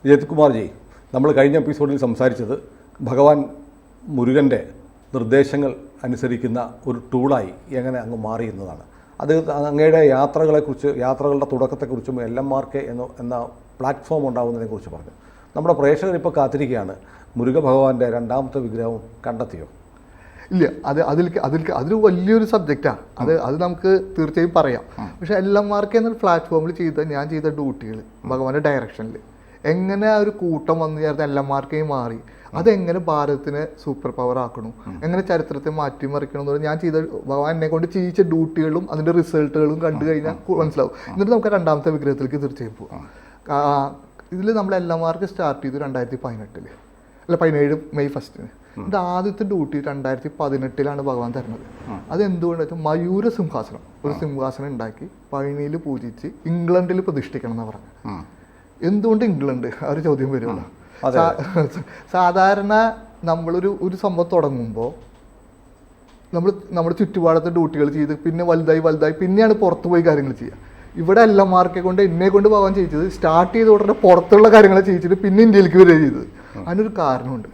വിജയ് കുമാർജി, നമ്മൾ കഴിഞ്ഞ എപ്പിസോഡിൽ സംസാരിച്ചത് ഭഗവാൻ മുരുകൻ്റെ നിർദ്ദേശങ്ങൾ അനുസരിക്കുന്ന ഒരു ടൂളായി എങ്ങനെ അങ്ങ് മാറി എന്നതാണ്. അത് അങ്ങയുടെ യാത്രകളെക്കുറിച്ച്, യാത്രകളുടെ തുടക്കത്തെക്കുറിച്ചും LMRK എന്ന പ്ലാറ്റ്ഫോം ഉണ്ടാകുന്നതിനെക്കുറിച്ച് പറഞ്ഞു. നമ്മുടെ പ്രേക്ഷകർ ഇപ്പോൾ കാത്തിരിക്കുകയാണ്, മുരുക ഭഗവാന്റെ രണ്ടാമത്തെ വിഗ്രഹം കണ്ടെത്തിയോ? ഇല്ല, അതിൽ വലിയൊരു സബ്ജക്റ്റാണ്. അത് നമുക്ക് തീർച്ചയായും പറയാം. പക്ഷേ LMRK എന്നൊരു പ്ലാറ്റ്ഫോമിൽ ഞാൻ ചെയ്ത ഡ്യൂട്ടികൾ ഭഗവാന്റെ ഡയറക്ഷനിൽ എങ്ങനെ ആ ഒരു കൂട്ടം വന്നു ചേർന്ന് LMRK മാറി, അതെങ്ങനെ ഭാരതത്തിനെ സൂപ്പർ പവർ ആക്കണം, എങ്ങനെ ചരിത്രത്തെ മാറ്റിമറിക്കണം എന്ന് പറഞ്ഞാൽ ഞാൻ ചെയ്ത ഭഗവാൻ എന്നെ കൊണ്ട് ചെയ്യിച്ച ഡ്യൂട്ടികളും അതിൻ്റെ റിസൾട്ടുകളും കണ്ടു കഴിഞ്ഞാൽ മനസ്സിലാവും. എന്നിട്ട് നമുക്ക് രണ്ടാമത്തെ വിഗ്രഹത്തിലേക്ക് തീർച്ചയായും പോകാം. ഇതിൽ നമ്മൾ LMRK സ്റ്റാർട്ട് ചെയ്തു 2018 അല്ല 17 മെയ് 1. എൻ്റെ ആദ്യത്തെ ഡ്യൂട്ടി 2018 ഭഗവാൻ തരുന്നത്. അതെന്തുകൊണ്ടെന്ന് വെച്ചാൽ മയൂര സിംഹാസനം, ഒരു സിംഹാസനം ഉണ്ടാക്കി പഴനിയിൽ പൂജിച്ച് ഇംഗ്ലണ്ടിൽ പ്രതിഷ്ഠിക്കണം എന്ന് പറഞ്ഞു. എന്തുകൊണ്ട് ഇംഗ്ലണ്ട്? ആ ഒരു ചോദ്യം വരുമല്ലോ. സാധാരണ നമ്മളൊരു സംഭവം തുടങ്ങുമ്പോൾ നമ്മുടെ ചുറ്റുപാടത്തെ ഡ്യൂട്ടികൾ ചെയ്ത് പിന്നെ വലുതായി പിന്നെയാണ് പുറത്തു പോയി കാര്യങ്ങൾ ചെയ്യുക. ഇവിടെ LMRK കൊണ്ട് എന്നെ കൊണ്ട് പോകാൻ ചെയ്യിച്ചത് സ്റ്റാർട്ട് ചെയ്ത ഉടനെ പുറത്തുള്ള കാര്യങ്ങൾ ചെയ്യിച്ചിട്ട് പിന്നെ ഇന്ത്യയിലേക്ക് വരിക ചെയ്തത്. അതിനൊരു കാരണമുണ്ട്.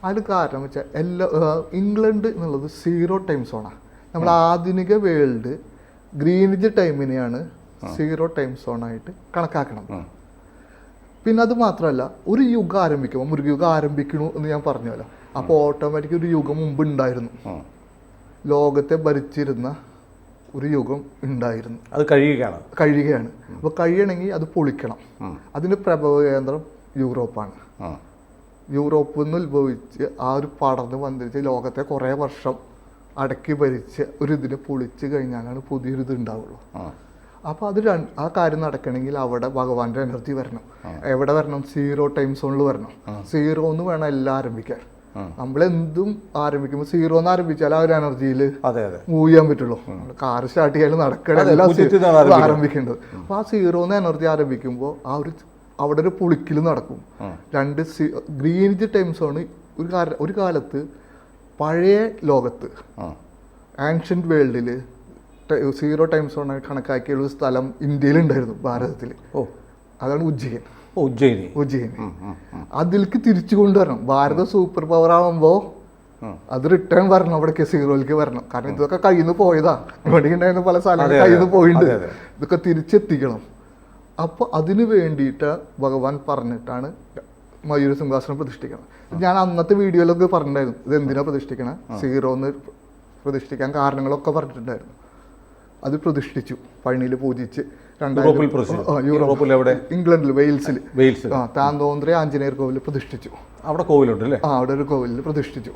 അതിന് കാരണം വെച്ചാൽ ഇംഗ്ലണ്ട് എന്നുള്ളത് 0 ടൈം സോണാണ്. നമ്മൾ ആധുനിക വേൾഡ് ഗ്രീനിജ് ടൈമിനെയാണ് 0 ടൈം സോണായിട്ട് കണക്കാക്കണം. പിന്നെ അത് മാത്രമല്ല, ഒരു യുഗം ആരംഭിക്കുമ്പോൾ മുരുകയുഗം ആരംഭിക്കണു എന്ന് ഞാൻ പറഞ്ഞല്ലോ. അപ്പോൾ ഓട്ടോമാറ്റിക് ഒരു യുഗം മുമ്പ് ഉണ്ടായിരുന്നു. ലോകത്തെ ഭരിച്ചിരുന്ന ഒരു യുഗം ഉണ്ടായിരുന്നു. അത് കഴിയുകയാണ്. അപ്പോൾ കഴിയണമെങ്കിൽ അത് പൊളിക്കണം. അതിൻ്റെ പ്രഭവ കേന്ദ്രം യൂറോപ്പാണ്. യൂറോപ്പിൽ നിന്ന് ഉത്ഭവിച്ച് ആ ഒരു പടർന്ന് വന്നിരിച്ച് ലോകത്തെ കുറേ വർഷം അടക്കി ഭരിച്ച് ഒരു ഇതിനെ പൊളിച്ച് കഴിഞ്ഞാലാണ് പുതിയൊരു ഇത് ഉണ്ടാവുള്ളൂ. അപ്പോൾ ആ കാര്യം നടക്കണമെങ്കിൽ അവിടെ ഭഗവാന്റെ എനർജി വരണം. എവിടെ വരണം? 0 ടൈം സോണിൽ വരണം. 0 വേണം എല്ലാം ആരംഭിക്കാൻ. നമ്മളെന്തും ആരംഭിക്കുമ്പോൾ 0 ആരംഭിച്ചാൽ ആ ഒരു എനർജിയിൽ മൂവ് ചെയ്യാൻ പറ്റുള്ളൂ. കാറ് സ്റ്റാർട്ട് ചെയ്യാൻ നടക്കണം ആരംഭിക്കേണ്ടത്. അപ്പോൾ ആ 0 എനർജി ആരംഭിക്കുമ്പോൾ അവിടെ ഒരു പൊളിക്കൽ നടക്കും. 2 ഗ്രീനിജ് ടൈം സോണ് ഒരു കാലത്ത് പഴയ ലോകത്ത് ആൻഷ്യന്റ് വേൾഡിൽ 0 ടൈം സോണായി കണക്കാക്കിയ ഒരു സ്ഥലം ഇന്ത്യയിലുണ്ടായിരുന്നു, ഭാരതത്തിൽ. അതാണ് ഉജ്ജയിനി. അതിലേക്ക് തിരിച്ചു കൊണ്ടുവരണം. ഭാരതം സൂപ്പർ പവർ ആകുമ്പോൾ അത് റിട്ടേൺ വരണം, അവിടേക്ക് 0ലേക്ക് വരണം. കാരണം ഇതൊക്കെ കയ്യിൽ നിന്ന് പോയതാ, ഇവിടെ ഉണ്ടായിരുന്ന പല സ്ഥലങ്ങളും കയ്യിൽ നിന്ന് പോയിട്ടുണ്ട്. ഇതൊക്കെ തിരിച്ചെത്തിക്കണം. അപ്പോൾ അതിന് വേണ്ടിയിട്ട് ഭഗവാൻ പറഞ്ഞിട്ടാണ് മയൂര സിംഹാസനം പ്രതിഷ്ഠിക്കണം. ഞാൻ അന്നത്തെ വീഡിയോയിലൊക്കെ പറഞ്ഞിട്ടുണ്ടായിരുന്നു ഇത് എന്തിനാ പ്രതിഷ്ഠിക്കണം, 0 പ്രതിഷ്ഠിക്കാൻ കാരണങ്ങളൊക്കെ പറഞ്ഞിട്ടുണ്ടായിരുന്നു. അത് പ്രതിഷ്ഠിച്ചു, പഴനിയിൽ പൂജിച്ച്. ഇംഗ്ലണ്ടിൽ വെയിൽസിൽ താന്തോന്ത്രി ആഞ്ജനേയർ കോവിൽ പ്രതിഷ്ഠിച്ചു. അവിടെ കോവിലുണ്ട്. അവിടെ ഒരു കോവിലിൽ പ്രതിഷ്ഠിച്ചു.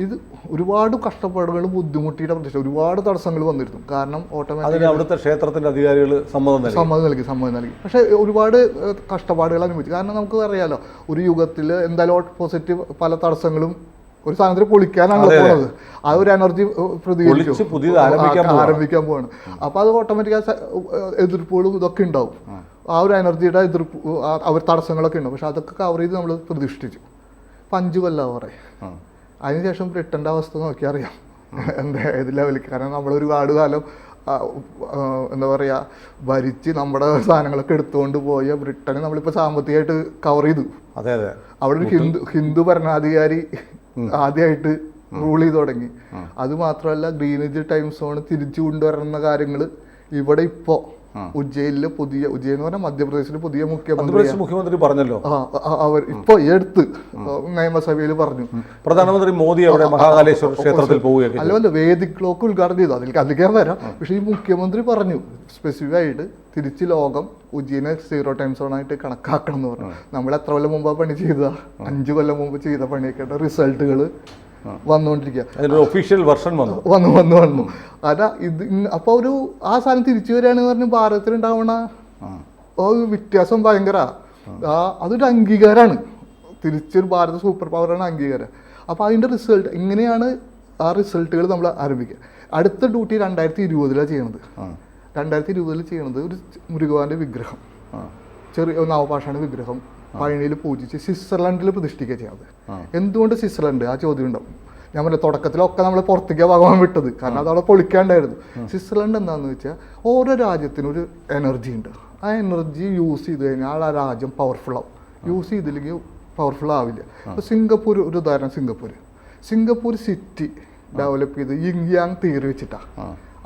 ഇത് ഒരുപാട് കഷ്ടപ്പാടുകൾ ബുദ്ധിമുട്ടിയുടെ പ്രതിഷ്ഠ, ഒരുപാട് തടസ്സങ്ങൾ വന്നിരുന്നു. കാരണം ഓട്ടോമാറ്റിക് അവിടുത്തെ ക്ഷേത്രത്തിന്റെ അധികാരികൾ സമ്മതം നൽകി. പക്ഷെ ഒരുപാട് കഷ്ടപ്പാടുകൾ അനുഭവിച്ചു. കാരണം നമുക്ക് അറിയാലോ, ഒരു യുഗത്തിൽ എന്തായാലും ഓപ്പോസിറ്റ് പല തടസ്സങ്ങളും ഒരു സാധനത്തിൽ പൊളിക്കാനാണ് പോകുന്നത്. ആ ഒരു എനർജി ആരംഭിക്കാൻ പോവാണ്. അപ്പോൾ അത് ഓട്ടോമാറ്റിക് എതിർപ്പുകളും ഇതൊക്കെ ഉണ്ടാവും. ആ ഒരു എനർജിയുടെ എതിർപ്പ്, അവർ തടസ്സങ്ങളൊക്കെ ഉണ്ടാവും. പക്ഷെ അതൊക്കെ കവർ ചെയ്ത് നമ്മൾ പ്രതിഷ്ഠിച്ചു. 5 കൊല്ലം പറയും. അതിനുശേഷം ബ്രിട്ടൻ്റെ അവസ്ഥ നോക്കിയാൽ അറിയാം എന്താ ഏത് ലെവലിൽ. കാരണം നമ്മളൊരുപാട് കാലം എന്താ പറയുക ഭരിച്ച് നമ്മുടെ സാധനങ്ങളൊക്കെ എടുത്തുകൊണ്ട് പോയ ബ്രിട്ടനെ നമ്മളിപ്പോൾ സാമ്പത്തികമായിട്ട് കവർ ചെയ്തു. അവിടെ ഒരു ഹിന്ദു ഭരണാധികാരി ആദ്യമായിട്ട് റൂൾ ചെയ്ത് തുടങ്ങി. അത് ഗ്രീനിജ് ടൈം സോൺ തിരിച്ചു കൊണ്ടുവരുന്ന കാര്യങ്ങൾ ഇവിടെ ഇപ്പോൾ ഉജ്ജയിനിലെ ഉജ്ജയിൻ എന്ന് പറഞ്ഞാൽ മധ്യപ്രദേശിലെ പുതിയ മുഖ്യമന്ത്രി പറഞ്ഞല്ലോ. അവർ ഇപ്പോൾ എടുത്ത് നിയമസഭയിൽ പറഞ്ഞു. പ്രധാനമന്ത്രി മോദി അവിടെ മഹാകാലേശ്വർ ക്ഷേത്രത്തിൽ പോവുകയാണ്. അല്ല, വേദിക് ക്ലോക്ക് ഉദ്ഘാടനം ചെയ്തു. അതിലേക്ക് വരാം. പക്ഷേ ഈ മുഖ്യമന്ത്രി പറഞ്ഞു സ്പെസിഫിക് ആയിട്ട് തിരിച്ച് ലോകം ഉജ്ജയിനെ 0 ടൈം സോണായിട്ട് കണക്കാക്കണം എന്ന് പറഞ്ഞു. നമ്മൾ എത്ര കൊല്ലം മുമ്പാ പണി ചെയ്തതാ? 5 കൊല്ലം മുമ്പ് ചെയ്ത പണിയൊക്കെ റിസൾട്ടുകൾ വന്നുകൊണ്ടിരിക്കുക. ഒഫീഷ്യൽ വെർഷൻ വന്നു. അതാ ഇത്. അപ്പോൾ ആ സാധനം തിരിച്ചു വരികയാണെന്ന് പറഞ്ഞ് ഭാരതത്തിലുണ്ടാവണ വ്യത്യാസം ഭയങ്കര. അതൊരു അംഗീകാരമാണ്. തിരിച്ചൊരു ഭാരത സൂപ്പർ പവറാണ് അംഗീകാരം. അപ്പോൾ അതിൻ്റെ റിസൾട്ട് എങ്ങനെയാണ്? ആ റിസൾട്ടുകൾ നമ്മൾ ആരംഭിക്കുക. അടുത്ത ഡ്യൂട്ടി 2020 ചെയ്യണത്. 2020 ചെയ്യണത് ഒരു മുരുകന്റെ വിഗ്രഹം, ചെറിയ നവപാഷാണ വിഗ്രഹം പഴനിയിൽ പൂജിച്ച് സ്വിറ്റ്സർലൻഡിൽ പ്രതിഷ്ഠിക്കുക ചെയ്യുന്നത്. എന്തുകൊണ്ട് സ്വിറ്റ്സർലൻഡ്? ആ ചോദ്യം ഉണ്ടാവും. ഞാൻ പറഞ്ഞ തുടക്കത്തിലൊക്കെ നമ്മൾ പുറത്തേക്ക് ഭഗവാൻ വിട്ടത്, കാരണം അതവിടെ പൊളിക്കാണ്ടായിരുന്നു. സ്വിറ്റ്സർലൻഡ് എന്താണെന്ന് വെച്ചാൽ ഓരോ രാജ്യത്തിനും ഒരു എനർജി ഉണ്ട്. ആ എനർജി യൂസ് ചെയ്ത് കഴിഞ്ഞാൽ ആ രാജ്യം പവർഫുൾ ആവും. യൂസ് ചെയ്തില്ലെങ്കിൽ പവർഫുൾ ആവില്ല. ഇപ്പോൾ സിംഗപ്പൂർ ഒരു ഉദാഹരണം, സിംഗപ്പൂർ സിറ്റി ഡെവലപ്പ് ചെയ്ത് യിങ് തിയറി വെച്ചിട്ടാണ്.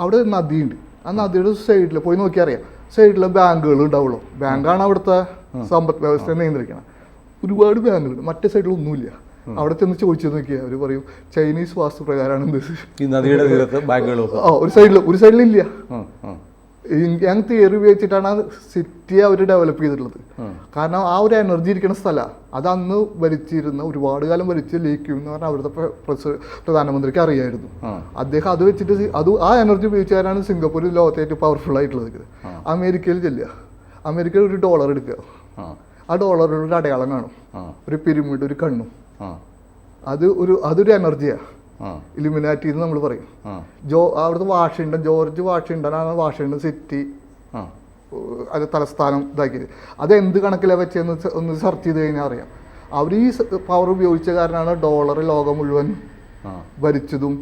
അവിടെ ഒരു നദിയുണ്ട്, ആ നദിയുടെ സൈഡിൽ പോയി നോക്കിയാൽ അറിയാം, സൈഡിൽ ബാങ്കുകൾ ഉണ്ടാവുള്ളൂ. ബാങ്കാണ് അവിടുത്തെ സമ്പദ് വ്യവസ്ഥയെ നിയന്ത്രിക്കണം. ഒരുപാട് ബാങ്കുകളുണ്ട്, മറ്റേ സൈഡിൽ ഒന്നുമില്ല. അവിടെ ചെന്ന് ചോദിച്ചു നോക്കിയാൽ അവർ പറയും ചൈനീസ് വാസ്തുപ്രകാരമാണ് ഈ നദിയുടെ തീരത്ത് ബാങ്കുകൾ. ഒരു സൈഡിലില്ല. യങ് തിയറി ഉപയോഗിച്ചിട്ടാണ് സിറ്റി അവർ ഡെവലപ്പ് ചെയ്തിട്ടുള്ളത്. കാരണം ആ ഒരു എനർജി ഇരിക്കുന്ന സ്ഥലമാണ് അത്. അന്ന് ഭരിച്ചിരുന്ന, ഒരുപാട് കാലം ഭരിച്ച ലീ ക്യൂൻ എന്ന് പറഞ്ഞാൽ അവിടുത്തെ പ്രധാനമന്ത്രിക്ക് അറിയായിരുന്നു. അദ്ദേഹം അത് വെച്ചിട്ട് ആ എനർജി ഉപയോഗിച്ചാലാണ് സിംഗപ്പൂർ ലോകത്തെ ഏറ്റവും പവർഫുൾ ആയിട്ടുള്ളത്. അമേരിക്കയിൽ ചെല്ലുക, അമേരിക്കയിൽ ഒരു ഡോളർ എടുക്കുക, ആ ഡോളറിൽ ഒരു അടയാളം കാണും, ഒരു പിരമിഡ്, ഒരു കണ്ണും. അതൊരു എനർജിയാണ്. ഇലുമിനാറ്റി എന്ന് നമ്മൾ പറയും. അവിടുത്തെ ജോർജ് വാഷിങ്ടനാണ് വാഷിങ്ടൺ സിറ്റി അത് തലസ്ഥാനം ഇതാക്കിയത്. അത് എന്ത് കണക്കിലാണ് വെച്ചതെന്ന് ഒന്ന് സെർച്ച് ചെയ്ത് കഴിഞ്ഞാൽ അറിയാം. അവർ ഈ പവർ ഉപയോഗിച്ച കാരണമാണ് ഡോളർ ലോകം മുഴുവൻ ഭരിച്ചതും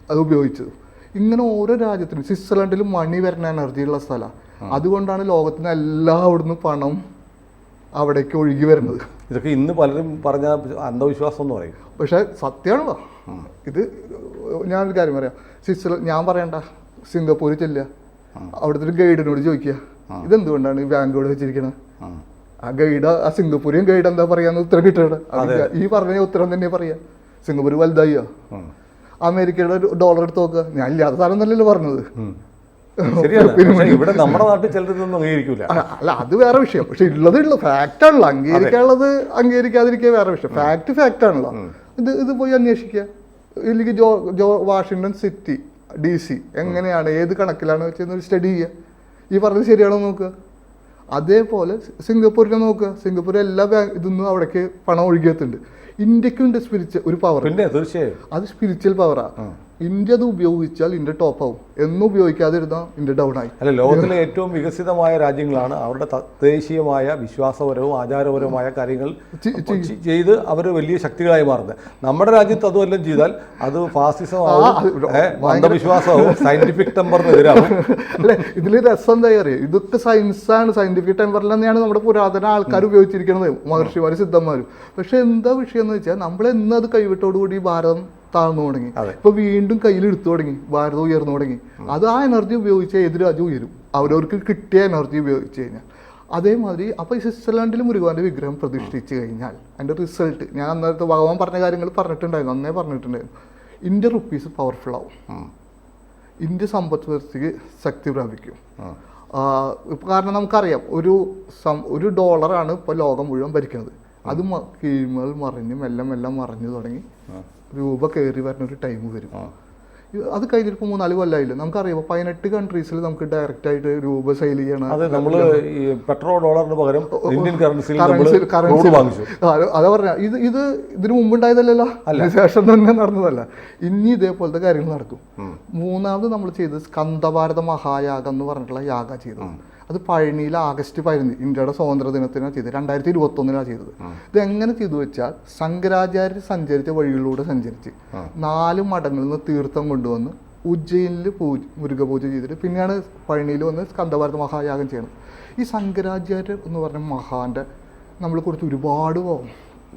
അത് ഉപയോഗിച്ചതും. ഇങ്ങനെ ഓരോ രാജ്യത്തിനും, സ്വിറ്റ്സർലൻഡിലും മണി വരുന്ന എനർജിയുള്ള സ്ഥലമാണ്. അതുകൊണ്ടാണ് ലോകത്തിന് എല്ലാവിടുന്ന് പണം അവിടേക്ക് ഒഴുകി വരുന്നത്. ഇതൊക്കെ ഇന്ന് പലരും പറഞ്ഞ അന്ധവിശ്വാസം എന്ന് പറയും, പക്ഷേ സത്യമാണല്ലോ ഇത്. ഞാനൊരു കാര്യം പറയാം, ഞാൻ പറയണ്ട, സിംഗപ്പൂരിൽ ചെല്ലുക, അവിടുത്തെ ഒരു ഗൈഡിനോട് ചോദിക്കുക ഇതെന്തുകൊണ്ടാണ് ഈ ബാങ്കോട് വെച്ചിരിക്കണത്. ആ ഗൈഡ്, ആ സിംഗപ്പൂരിയൻ ഗൈഡ് എന്താ പറയാന്ന് ഉത്തരം കിട്ടണ, ഈ പറഞ്ഞ ഉത്തരം തന്നെ പറയാ. സിംഗപ്പൂർ വലുതായിയോ? അമേരിക്കയുടെ ഡോളർ എടുത്ത് നോക്കുക. ഞാൻ ഇല്ലാത്ത സാധനം തന്നെയല്ലോ പറഞ്ഞത്. ഇവിടെ നമ്മുടെ നാട്ടിൽ ചിലരൊന്നും അംഗീകരിക്കില്ല. അല്ല, അത് വേറെ വിഷയം. പക്ഷെ ഉള്ളത് ഫാക്റ്റ് ആണല്ലോ. അംഗീകരിക്കാനുള്ളത് അംഗീകരിക്കാതിരിക്കുക വേറെ വിഷയം. ഫാക്റ്റ് ആണല്ലോ. ഇത് പോയി അന്വേഷിക്കുക. ഇല്ലെങ്കിൽ വാഷിങ്ടൺ സിറ്റി DC എങ്ങനെയാണ്, ഏത് കണക്കിലാണ് വെച്ചെന്നൊരു സ്റ്റഡി ചെയ്യുക. ഈ പറഞ്ഞത് ശരിയാണോ നോക്കുക. അതേപോലെ സിംഗപ്പൂരിനെ നോക്കുക. സിംഗപ്പൂർ എല്ലാ ഇതൊന്നും അവിടേക്ക് പണം ഒഴുകിയെത്തുന്നുണ്ട്. ഇന്ത്യക്കുണ്ട് ഒരു പവർ. പിന്നെ തീർച്ചയായും അത് സ്പിരിച്വൽ പവറാണ്. ഇന്ത്യ അത് ഉപയോഗിച്ചാൽ ഇന്ത്യ ടോപ്പ് ആവും. എന്നും ഉപയോഗിക്കാതിരുന്നാൽ ഇന്ത്യ ഡൗൺ ആയി. അല്ല, ലോകത്തിലെ ഏറ്റവും വികസിതമായ രാജ്യങ്ങളാണ് അവരുടെ തദ്ദേശീയമായ വിശ്വാസപരവും ആചാരപരവുമായ കാര്യങ്ങൾ ചെയ്ത് അവർ വലിയ ശക്തികളായി മാറുന്നത്. നമ്മുടെ രാജ്യത്ത് അതുമെല്ലാം ചെയ്താൽ അത് ഫാസിസമാവും, അന്ധവിശ്വാസമാവും, സയന്റിഫിക് ടെമ്പറിനെതിരാവും. അല്ലെ, ഇതിൽ രസം എന്താ അറിയാം, ഇതൊക്കെ സയൻസാണ്. സയന്റിഫിക് ടെമ്പറിൽ തന്നെയാണ് നമ്മുടെ പുരാതന ആൾക്കാർ ഉപയോഗിച്ചിരിക്കുന്നത്, മഹർഷിമാരും സിദ്ധന്മാരും. പക്ഷെ എന്താ വിഷയം എന്ന് വെച്ചാൽ നമ്മളെന്നും അത് കൈവിട്ടോടുകൂടി ഭാരതം താഴ്ന്നു തുടങ്ങി. ഇപ്പൊ വീണ്ടും കയ്യിൽ എടുത്തു തുടങ്ങി, ഭാരതം ഉയർന്നു തുടങ്ങി. അത് ആ എനർജി ഉപയോഗിച്ച് ഏത് രാജ്യം ഉയരും, അവരവർക്ക് കിട്ടിയ എനർജി ഉപയോഗിച്ച് കഴിഞ്ഞാൽ. അതേമാതിരി അപ്പോൾ ഈ സ്വിറ്റ്സർലൻഡിൽ മുരുകൻ്റെ വിഗ്രഹം പ്രതിഷ്ഠിച്ച് കഴിഞ്ഞാൽ അതിൻ്റെ റിസൾട്ട്, ഞാൻ അന്നേരത്തെ ഭഗവാൻ പറഞ്ഞ കാര്യങ്ങൾ പറഞ്ഞിട്ടുണ്ടായിരുന്നു, അന്നേ പറഞ്ഞിട്ടുണ്ടായിരുന്നു. ഇന്ത്യ റുപ്പീസ് പവർഫുൾ ആവും, ഇന്ത്യ സമ്പദ് വ്യവസ്ഥയ്ക്ക് ശക്തി പ്രാപിക്കും. കാരണം നമുക്കറിയാം, ഒരു ഡോളറാണ് ഇപ്പോൾ ലോകം മുഴുവൻ ഭരിക്കുന്നത്. അത് കീഴ്മേൽ മറിഞ്ഞ് മെല്ലെ മറിഞ്ഞു തുടങ്ങി രൂപ കയറി വരുന്ന ഒരു ടൈം വരും. അത് കഴിഞ്ഞിട്ട് 3-4 കൊല്ലമായില്ല. നമുക്കറിയാം 18 കൺട്രീസിൽ നമുക്ക് ഡയറക്റ്റ് ആയിട്ട് രൂപ സെയിൽ ചെയ്യണം. പെട്രോൾ ഡോളറിന് പകരം ഇന്ത്യൻ കറൻസി. അതാ പറഞ്ഞ ഇതിന് മുമ്പ് ഉണ്ടായതല്ലല്ലോ, ശേഷം തന്നെ നടന്നതല്ല. ഇനി ഇതേപോലത്തെ കാര്യങ്ങൾ നടക്കും. മൂന്നാമത് നമ്മൾ ചെയ്തത് സ്കന്ദഭാരത മഹായാഗം എന്ന് പറഞ്ഞിട്ടുള്ള യാഗ ചെയ്തത്. അത് പഴനിയിൽ ആഗസ്റ്റ് 15 ഇന്ത്യയുടെ സ്വാതന്ത്ര്യ ദിനത്തിനാണ് ചെയ്തത്. 2021 ചെയ്തത്. ഇതെങ്ങനെ ചെയ്തു വെച്ചാൽ, ശങ്കരാചാര്യർ സഞ്ചരിച്ച വഴികളിലൂടെ സഞ്ചരിച്ച് 4 മഠങ്ങളിൽ നിന്ന് തീർത്ഥം കൊണ്ടുവന്ന് ഉജ്ജയിനിൽ മുരുക പൂജ ചെയ്തിട്ട് പിന്നെയാണ് പഴനിയിൽ വന്ന് സ്കന്ദഭാരത മഹായാഗം ചെയ്യണം. ഈ ശങ്കരാചാര്യർ എന്ന് പറഞ്ഞ മഹാന്റെ നമ്മളെ കുറിച്ച് ഒരുപാട്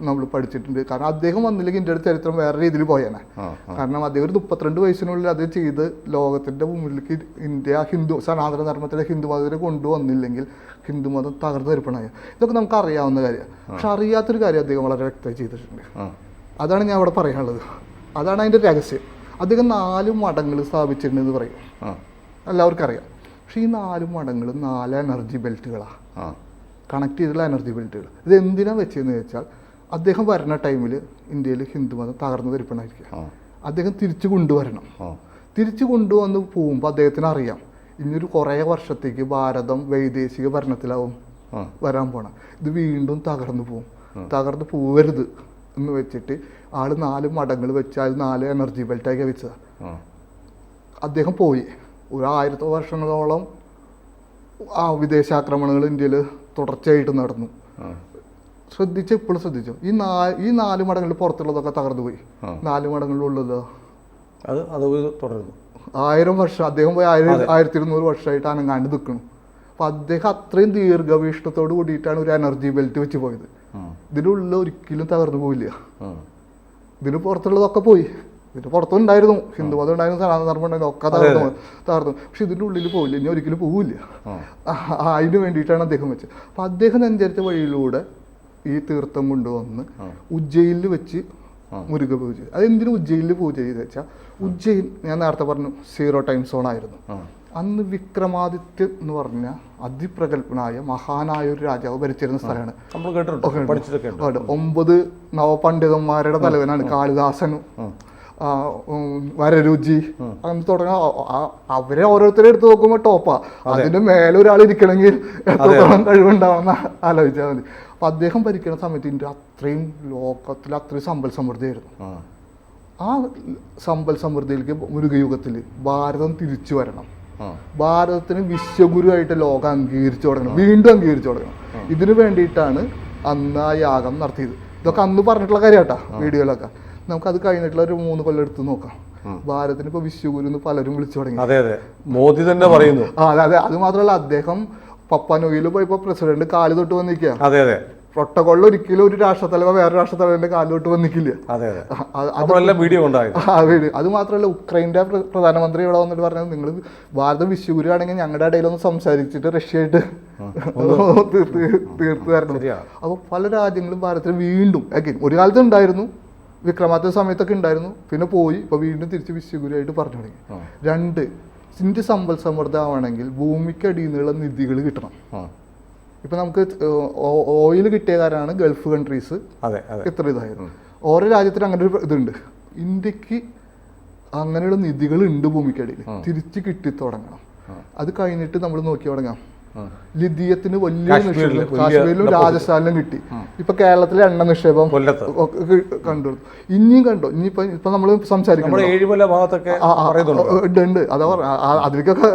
നമ്മൾ പഠിച്ചിട്ടുണ്ട്. കാരണം അദ്ദേഹം വന്നില്ലെങ്കിൽ ഇന്ത്യയുടെ ചരിത്രം വേറെ രീതിയിൽ പോയേനെ. കാരണം അദ്ദേഹം ഒരു 32 വയസ്സിനുള്ളിൽ അത് ചെയ്ത് ലോകത്തിന്റെ മുന്നിലേക്ക് ഇന്ത്യ സനാതന ധർമ്മത്തിലെ ഹിന്ദുമതത്തിനെ കൊണ്ടുവന്നില്ലെങ്കിൽ ഹിന്ദുമതം തകർന്നു തരിപ്പണായ. ഇതൊക്കെ നമുക്ക് അറിയാവുന്ന കാര്യമാണ്. പക്ഷെ അറിയാത്തൊരു കാര്യം അദ്ദേഹം വളരെ വ്യക്തമായി ചെയ്തിട്ടുണ്ട്. അതാണ് ഞാൻ അവിടെ പറയാനുള്ളത്. അതാണ് അതിൻ്റെ രഹസ്യം. അദ്ദേഹം 4 മഠങ്ങൾ സ്ഥാപിച്ചിട്ടുണ്ടെന്ന് പറയും, എല്ലാവർക്കും അറിയാം. പക്ഷെ ഈ 4 മഠങ്ങളും 4 എനർജി ബെൽറ്റുകളാണ്, കണക്ട് ചെയ്തിട്ടുള്ള എനർജി ബെൽറ്റുകൾ. ഇത് എന്തിനാണ് വെച്ചതെന്ന് വെച്ചാൽ, അദ്ദേഹം വരുന്ന ടൈമിൽ ഇന്ത്യയിൽ ഹിന്ദുമതം തകർന്നു തരിപ്പണായിരിക്കുക. അദ്ദേഹം തിരിച്ചു കൊണ്ടുവരണം. തിരിച്ചു കൊണ്ടുവന്ന് പോകുമ്പോൾ അദ്ദേഹത്തിന് അറിയാം, ഇനിയൊരു കുറേ വർഷത്തേക്ക് ഭാരതം വൈദേശിക ഭരണത്തിലാവും വരാൻ പോണം. ഇത് വീണ്ടും തകർന്നു പോകും. തകർന്നു പോവരുത് എന്ന് വെച്ചിട്ട് ആള് 4 മഠങ്ങൾ വെച്ച് അത് 4 എനർജി ബെൽറ്റാക്കി വെച്ചതാണ്. അദ്ദേഹം പോയി. ഒരു 1000 വർഷങ്ങളോളം വിദേശാക്രമണങ്ങൾ ഇന്ത്യയിൽ തുടർച്ചയായിട്ട് നടന്നു. ഇപ്പോഴും ശ്രദ്ധിച്ചോ, ഈ 4 മഠങ്ങളിൽ പുറത്തുള്ളതൊക്കെ തകർന്നു പോയി. 4 മഠങ്ങളിലുള്ളത് അത് തുടരുന്നു. 1000 വർഷം അദ്ദേഹം പോയി 1200 വർഷമായിട്ട് അനങ്ങാണ്ട് നിൽക്കണം. അപ്പം അദ്ദേഹം അത്രയും ദീർഘവീക്ഷണത്തോട് കൂടിയിട്ടാണ് ഒരു എനർജി ബെൽറ്റ് വെച്ച് പോയത്. ഇതിൻ്റെ ഉള്ളിൽ ഒരിക്കലും തകർന്നു പോയില്ല. ഇതിന് പുറത്തുള്ളതൊക്കെ പോയി. ഇതിന് പുറത്തുണ്ടായിരുന്നു, ഹിന്ദുമതം ഉണ്ടായിരുന്നു, സനാതന ധർമ്മം ഉണ്ടായിരുന്നു, ഒക്കെ തകർന്നു. പക്ഷെ ഇതിൻ്റെ ഉള്ളിൽ പോയില്ല, ഇനി ഒരിക്കലും പോവില്ല. അതിന് വേണ്ടിയിട്ടാണ് അദ്ദേഹം വെച്ചത്. അപ്പം അദ്ദേഹം സഞ്ചരിച്ച വഴിയിലൂടെ ഈ തീർത്ഥം കൊണ്ടുവന്ന് ഉജ്ജയിനിൽ വെച്ച് മുരുക പൂജ. അതെന്തിനു ഉജ്ജയിനിൽ പൂജ ചെയ്ത് വെച്ചാൽ, ഉജ്ജയിൻ ഞാൻ നേരത്തെ പറഞ്ഞു 0 ടൈം സോൺ ആയിരുന്നു. അന്ന് വിക്രമാദിത്യൻ എന്ന് പറഞ്ഞ അതിപ്രഗത്ഭനായ മഹാനായ ഒരു രാജാവ് ഭരിച്ചിരുന്ന സ്ഥലമാണ്. 9 നവപണ്ഡിതന്മാരുടെ തലവനാണ് കാളിദാസനും വരരുചി അങ്ങനെ തുടങ്ങാൻ. അവരെ ഓരോരുത്തരെ എടുത്ത് നോക്കുമ്പോൾ ടോപ്പാ. അതിന്റെ മേലെ ഒരാൾ ഇരിക്കണമെങ്കിൽ എത്രത്തോളം കഴിവുണ്ടാവുന്ന ആലോചിച്ചാൽ മതി. അപ്പൊ അദ്ദേഹം ഭരിക്കുന്ന സമയത്ത് ഇന്ത്യ അത്രയും ലോകത്തിൽ അത്രയും സമ്പൽ സമൃദ്ധിയായിരുന്നു. ആ സമ്പൽ സമൃദ്ധിയിലേക്ക് മുരുകയുഗത്തിൽ ഭാരതം തിരിച്ചു വരണം. ഭാരതത്തിന് വിശ്വഗുരുവായിട്ട് ലോകം അംഗീകരിച്ചു തുടങ്ങണം, വീണ്ടും അംഗീകരിച്ചു തുടങ്ങണം. ഇതിനു വേണ്ടിയിട്ടാണ് അന്ന് ആ യാഗം നടത്തിയത്. ഇതൊക്കെ അന്ന് പറഞ്ഞിട്ടുള്ള കാര്യമാട്ടാ വീഡിയോയിലൊക്കെ. നമുക്കത് കഴിഞ്ഞിട്ടുള്ള ഒരു 3 കൊല്ലം എടുത്ത് നോക്കാം. ഭാരതത്തിന് ഇപ്പൊ വിശ്വഗുരു എന്ന് പലരും വിളിച്ചു തുടങ്ങി. അതെ അതെ, മോദി തന്നെ പറയുന്നു. അതെ, അത് മാത്രമല്ല അദ്ദേഹം പപ്പാനോയിൽ പോയപ്പോ പ്രസിഡന്റ് കാല് തൊട്ട് വന്നിരിക്കുക. അതെ അതെ, പ്രോട്ടോകോളിൽ ഒരിക്കലും ഒരു രാഷ്ട്രത്തലവൻ വേറെ രാഷ്ട്രത്തലവന്റെ കാല് തൊട്ട് വന്നിക്കില്ല. വീഡിയോ അത് മാത്രമല്ല, ഉക്രൈൻ്റെ പ്രധാനമന്ത്രി ഇവിടെ വന്നിട്ട് പറഞ്ഞത്, നിങ്ങൾ ഭാരതം വിശ്വഗുരു ആണെങ്കിൽ ഞങ്ങളുടെ ഇടയിലൊന്ന് സംസാരിച്ചിട്ട് റഷ്യയായിട്ട് തീർത്ത് തരണം. അപ്പോൾ പല രാജ്യങ്ങളും ഭാരതത്തിൽ വീണ്ടും ഒരു കാലത്ത് ഉണ്ടായിരുന്നു, വിക്രമാദിത്യ സമയത്തൊക്കെ ഉണ്ടായിരുന്നു, പിന്നെ പോയി. ഇപ്പോൾ വീണ്ടും തിരിച്ച് വിശ്വഗുരുവായിട്ട് പറഞ്ഞു തുടങ്ങി. 2, ഇന്ത്യ സമ്പൽ സമൃദ്ധമാണെങ്കിൽ ഭൂമിക്കടിയിൽ നിന്നുള്ള നിധികൾ കിട്ടണം. ഇപ്പം നമുക്ക് ഓയിൽ കിട്ടിയ കാരണമാണ് ഗൾഫ് കൺട്രീസ് ഇത്ര ഇതായിരുന്നു. ഓരോ രാജ്യത്തിനും അങ്ങനെ ഒരു ഇതുണ്ട്. ഇന്ത്യക്ക് അങ്ങനെയുള്ള നിധികൾ ഉണ്ട് ഭൂമിക്കടിയിൽ, തിരിച്ച് കിട്ടി തുടങ്ങണം. അത് കഴിഞ്ഞിട്ട് നമ്മൾ നോക്കി തുടങ്ങാം. ലിഥിയത്തിന് വലിയ നിക്ഷേപം കാശ്മീരിലും രാജസ്ഥാനിലും കിട്ടി. ഇപ്പൊ കേരളത്തിലെ എണ്ണ നിക്ഷേപം കണ്ടു. ഇനിയും കണ്ടോ, ഇപ്പൊ നമ്മൾ സംസാരിക്കണം ഉണ്ട്. അതാ അതിലേക്കൊക്കെ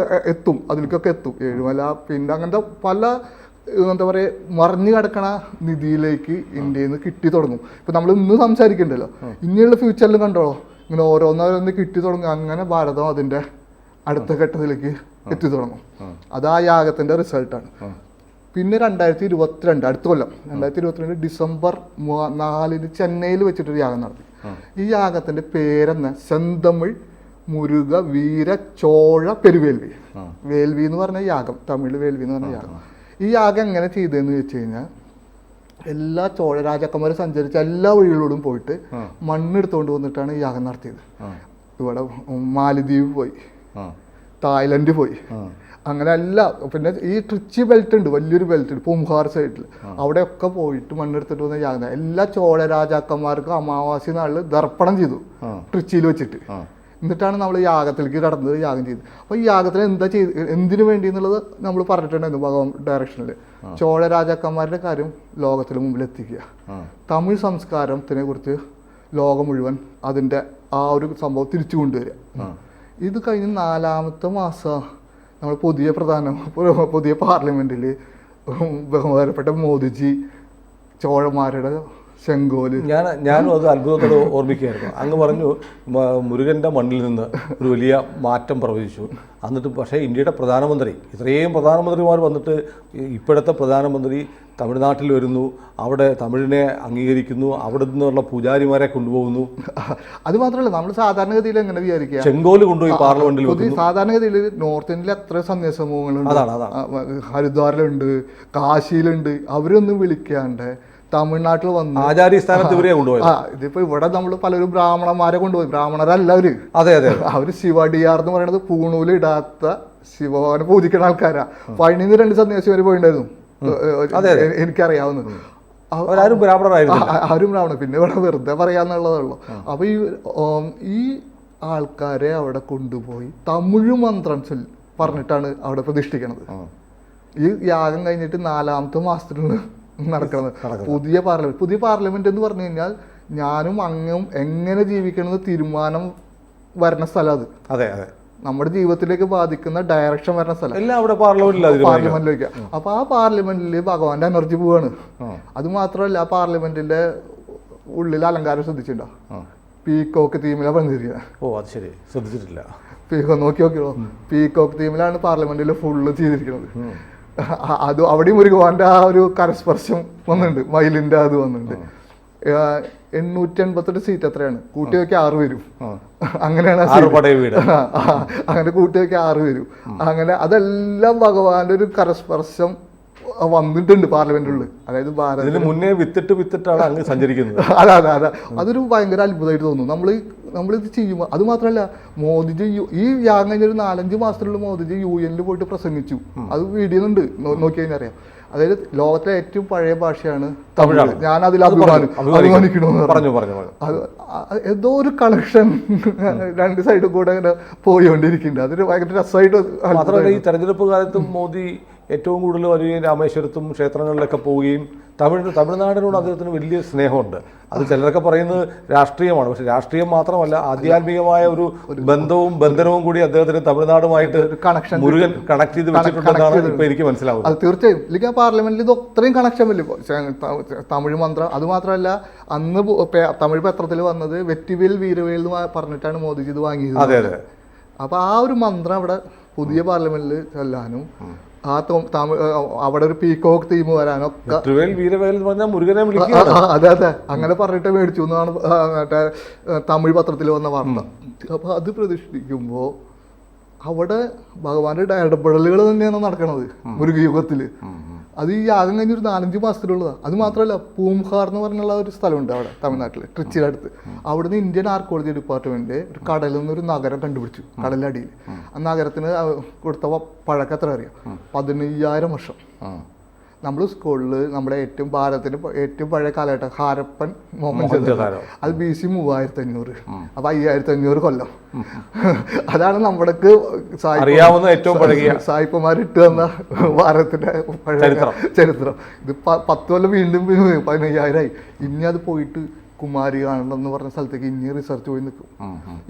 എത്തും. ഏഴുമല, പിന്നെ അങ്ങനത്തെ പല എന്താ പറയുക മറിഞ്ഞു കിടക്കണ നിധിയിലേക്ക് ഇന്ത്യയിൽ നിന്ന് കിട്ടി തുടങ്ങും. ഇപ്പൊ നമ്മൾ ഇന്ന് സംസാരിക്കണ്ടല്ലോ, ഇനിയുള്ള ഫ്യൂച്ചറിലും കണ്ടോളോ ഇങ്ങനെ ഓരോന്നോരോന്ന് കിട്ടി തുടങ്ങും. അങ്ങനെ ഭാരതം അതിന്റെ അടുത്ത ഘട്ടത്തിലേക്ക് എത്തി തുടങ്ങും. അത് ആ യാഗത്തിന്റെ റിസൾട്ടാണ്. പിന്നെ 2022 അടുത്ത കൊല്ലം 2022 ഡിസംബർ 4 ചെന്നൈയിൽ വെച്ചിട്ടൊരു യാഗം നടത്തി. ഈ യാഗത്തിന്റെ പേരെന്ന സെന്തമിഴ് മുരുക വീര ചോഴ പെരുവേൽവി. വേൽവി എന്ന് പറഞ്ഞ യാഗം, തമിഴ് വേൽവി എന്ന് പറഞ്ഞ യാഗം. ഈ യാഗം എങ്ങനെ ചെയ്തതെന്ന് വെച്ച് കഴിഞ്ഞാൽ, എല്ലാ ചോഴ രാജാക്കന്മാരും സഞ്ചരിച്ച എല്ലാ വഴികളിലൂടെയും പോയിട്ട് മണ്ണെടുത്തുകൊണ്ട് വന്നിട്ടാണ് ഈ യാഗം നടത്തിയത്. ഇവിടെ മാലദ്വീപ് പോയി, തായ്ലൻഡ് പോയി, അങ്ങനെ അല്ല. പിന്നെ ഈ ട്രിച്ചി ബെൽറ്റ് ഉണ്ട്, വലിയൊരു ബെൽറ്റ് ഉണ്ട് പൂംഹാർ സൈഡിൽ, അവിടെയൊക്കെ പോയിട്ട് മണ്ണെടുത്തിട്ട് വന്ന യാഗം എല്ലാ ചോഴ രാജാക്കന്മാർക്കും അമാവാസി നാളിൽ ദർപ്പണം ചെയ്തു ട്രിച്ചിയിൽ വെച്ചിട്ട്. എന്നിട്ടാണ് നമ്മൾ യാഗത്തിലേക്ക് കടന്നത്, യാഗം ചെയ്ത്. അപ്പോൾ ഈ യാഗത്തിൽ എന്താ ചെയ്ത്, എന്തിനു വേണ്ടി എന്നുള്ളത് നമ്മൾ പറഞ്ഞിട്ടുണ്ടായിരുന്നു ഭഗവാൻ ഡയറക്ഷനിൽ. ചോഴ രാജാക്കന്മാരുടെ കാര്യം ലോകത്തിന് മുമ്പിൽ എത്തിക്കുക, തമിഴ് സംസ്കാരത്തിനെ കുറിച്ച് ലോകം മുഴുവൻ അതിൻ്റെ ആ ഒരു സംഭവം തിരിച്ചു കൊണ്ടുവരിക. ഇത് കഴിഞ്ഞ് 4ാമത്തെ മാസം നമ്മൾ പുതിയ പാർലമെൻറ്റിൽ ബഹുമാനപ്പെട്ട മോദിജി ചോഴന്മാരുടെ ചെങ്കോല്. ഞാനും അത് അത്ഭുതത്തോടെ ഓർമ്മിക്കുകയായിരുന്നു. അങ്ങ് പറഞ്ഞു മുരുകൻ്റെ മണ്ണിൽ നിന്ന് ഒരു വലിയ മാറ്റം പ്രവചിച്ചു. എന്നിട്ട് പക്ഷേ ഇന്ത്യയുടെ പ്രധാനമന്ത്രി, ഇത്രയും പ്രധാനമന്ത്രിമാർ വന്നിട്ട് ഇപ്പോഴത്തെ പ്രധാനമന്ത്രി തമിഴ്നാട്ടിൽ വരുന്നു, അവിടെ തമിഴിനെ അംഗീകരിക്കുന്നു, അവിടെ നിന്നുള്ള പൂജാരിമാരെ കൊണ്ടുപോകുന്നു. അത് മാത്രമല്ല, നമ്മൾ സാധാരണഗതിയിൽ എങ്ങനെ വിചാരിക്കുക, ചെങ്കോല് കൊണ്ടുപോയി പാർലമെന്റിൽ. സാധാരണഗതിയിൽ നോർത്ത് ഇന്ത്യയിൽ എത്ര സന്യാസ സമൂഹങ്ങളുണ്ട്, ഹരിദ്വാറിലുണ്ട്, കാശിയിലുണ്ട്. അവരൊന്നും വിളിക്കാണ്ട് തമിഴ്നാട്ടിൽ വന്ന് ആചാര്യസ്ഥാനത്ത് ഇവരെ കൊണ്ടുപോയി. ഇതിപ്പോ ഇവിടെ നമ്മൾ പലരും ബ്രാഹ്മണന്മാരെ കൊണ്ടുപോയി. ബ്രാഹ്മണരല്ല അവര്. അതെ അതെ, അവര് ശിവടിയാർ എന്ന് പറയുന്നത് പൂണൂല് ഇടാത്ത ശിവനെ പൂജിക്കുന്ന ആൾക്കാരാ. പഴനിന്ന് 2 സന്യാസിമാര് പോയിണ്ടായിരുന്നു, എനിക്കറിയാവുന്നത്. ആരും ബ്രാഹ്മണരായിരുന്നു, ആരും ബ്രാഹ്മണ. പിന്നെ ഇവിടെ വെറുതെ പറയാന്നുള്ളതുള്ളൂ. അപ്പൊ ഈ ആൾക്കാരെ അവിടെ കൊണ്ടുപോയി തമിഴ് മന്ത്രം പറഞ്ഞിട്ടാണ് അവിടെ പ്രതിഷ്ഠിക്കണത്. ഈ യാഗം കഴിഞ്ഞിട്ട് 4ാമത്തെ മാസത്തിലാണ് നടക്കുന്നത് പുതിയ പാർലമെന്റ് എന്ന് പറഞ്ഞു കഴിഞ്ഞാൽ ഞാനും അങ്ങും എങ്ങനെ ജീവിക്കണമെന്ന് തീരുമാനം വരുന്ന സ്ഥലം. അത് അതെ അതെ, നമ്മുടെ ജീവിതത്തിലേക്ക് ബാധിക്കുന്ന ഡയറക്ഷൻ വരുന്ന സ്ഥലം എല്ലാം അവിടെ പാർലമെന്റിലേക്ക്. അപ്പൊ ആ പാർലമെന്റിൽ ഭഗവാന്റെ എനർജി പോവാണ്. അത് മാത്രമല്ല, ആ പാർലമെന്റിന്റെ ഉള്ളിൽ അലങ്കാരം ശ്രദ്ധിച്ചിട്ടുണ്ടോ? പീക്കോക്ക് തീമിലാണ് പണിതിരിക്കുന്നത്. ഓ അത് ശരി, ശ്രദ്ധിച്ചിട്ടില്ല. പീക്കോ നോക്കിയോ, പീക്കോക്ക് തീമിലാണ് പാർലമെന്റിൽ ഫുള്ള് ചെയ്തിരിക്കുന്നത്. അത് അവിടെയും ഭഗവാന്റെ ആ ഒരു കരസ്പർശം വന്നിട്ടുണ്ട്, മയിലിന്റെ അത് വന്നിട്ടുണ്ട്. 888 സീറ്റ് എത്രയാണ്, കൂട്ടി നോക്കി 6 വരും. അങ്ങനെയാണ് അങ്ങനെ കൂട്ടി നോക്കി 6 വരും. അങ്ങനെ അതെല്ലാം ഭഗവാന്റെ ഒരു കരസ്പർശം വന്നിട്ടുണ്ട് പാർലമെന്റിൽ. അതായത് ഭാരതത്തിന് മുന്നേ വിത്തിട്ടാണ് അങ്ങ് സഞ്ചരിക്കുന്നത്. അതെ അതൊരു ഭയങ്കര അത്ഭുതമായിട്ട് തോന്നുന്നു നമ്മളിത് ചെയ്യുമ്പോൾ. അത് മാത്രമല്ല, മോദിജി ഈ യാഗം കഴിഞ്ഞൊരു 4-5 മാസത്തിലുള്ള മോദിജി UN പോയിട്ട് പ്രസംഗിച്ചു. അത് വീഡിയോ ഉണ്ട്, നോക്കി കഴിഞ്ഞാൽ അറിയാം. അതായത് ലോകത്തിലെ ഏറ്റവും പഴയ ഭാഷയാണ് തമിഴ്. ഞാൻ അതിൽ അഭിമാനിക്കണമെന്ന് പറഞ്ഞു. ഏതോ ഒരു കണക്ഷൻ 2 സൈഡും കൂടെ ഇങ്ങനെ പോയിക്കൊണ്ടിരിക്കുന്നുണ്ട്. അതൊരു ഭയങ്കര രസമായിട്ട്. മാത്രമല്ല, ഈ തെരഞ്ഞെടുപ്പ് കാലത്തും മോദി ഏറ്റവും കൂടുതൽ വരികയും രാമേശ്വരത്തും ക്ഷേത്രങ്ങളിലൊക്കെ പോവുകയും തമിഴ്നാടിനോട് അദ്ദേഹത്തിന് വലിയ സ്നേഹമുണ്ട്. അത് ചിലരൊക്കെ പറയുന്നത് രാഷ്ട്രീയമാണ്, പക്ഷെ രാഷ്ട്രീയം മാത്രമല്ല, ആധ്യാത്മികമായ ഒരു ബന്ധവും ബന്ധനവും കൂടി അദ്ദേഹത്തിന് തമിഴ്നാടുമായിട്ട് മുരുകൻ കണക്ട് ചെയ്ത് വെച്ചിട്ടുണ്ടെന്നാണ് ഇപ്പൊ എനിക്ക് മനസ്സിലാവുന്നത്. അത് തീർച്ചയായും. ഇല്ലെങ്കിൽ ആ പാർലമെന്റിൽ ഇത് അത്രയും കണക്ഷൻ വരില്ല. തമിഴ് മന്ത്രം അത് മാത്രമല്ല, അന്ന് തമിഴ് പത്രത്തിൽ വന്നത് വെറ്റിവേൽ വീരവേൽ എന്ന് പറഞ്ഞിട്ടാണ് മോദിജി ഇത് വാങ്ങിയത്. അതെ. അപ്പൊ ആ ഒരു മന്ത്രം അവിടെ പുതിയ പാർലമെന്റിൽ ചെല്ലാനും അവിടെ ഒരു പീകോക്ക് തീം വരാനൊക്കെ അതെ അങ്ങനെ പറഞ്ഞിട്ട് മേടിച്ചു എന്നാണ് മറ്റേ തമിഴ് പത്രത്തിൽ വന്ന വാർത്ത. അപ്പൊ അത് പ്രതിഷ്ഠിക്കുമ്പോ അവിടെ ഭഗവാന്റെ ഇടപെടലുകൾ തന്നെയാണ് നടക്കണത് മുരുകയുഗത്തില്. അത് ഈ യാഗം കഴിഞ്ഞൊരു 4-5 മാസത്തിലുള്ളതാണ്. അത് മാത്രമല്ല, പൂംഹാർ എന്ന് പറഞ്ഞുള്ള ഒരു സ്ഥലമുണ്ട് അവിടെ തമിഴ്നാട്ടിൽ, ട്രിച്ചിയുടെ അടുത്ത്. അവിടുന്ന് ഇന്ത്യൻ ആർക്കോളജി ഡിപ്പാർട്ട്മെന്റ് ഒരു കടലിൽ നിന്നൊരു നഗരം കണ്ടുപിടിച്ചു, കടലടിയിൽ. ആ നഗരത്തിന് കൊടുത്ത പഴക്കം എത്ര അറിയാം? 15,000 വർഷം. നമ്മൾ സ്കൂളിൽ നമ്മുടെ ഭാരതത്തിന് ഏറ്റവും പഴയ കാലഘട്ടം ഹാരപ്പൻ മോഹൻജദാരോ, അത് BC 3500. അപ്പൊ 5500 കൊല്ലം. അതാണ് നമ്മുടെക്ക് സായിപ്പന്മാർ ഇട്ട് തന്ന ഭാരതത്തിന്റെ ചരിത്രം. ഇത് 10 കൊല്ലം വീണ്ടും 15,000ആയി. ഇനി അത് പോയിട്ട് കുമാരി കാണണം എന്ന് പറഞ്ഞ സ്ഥലത്തേക്ക് ഇനി റിസർച്ച് പോയി നിൽക്കും.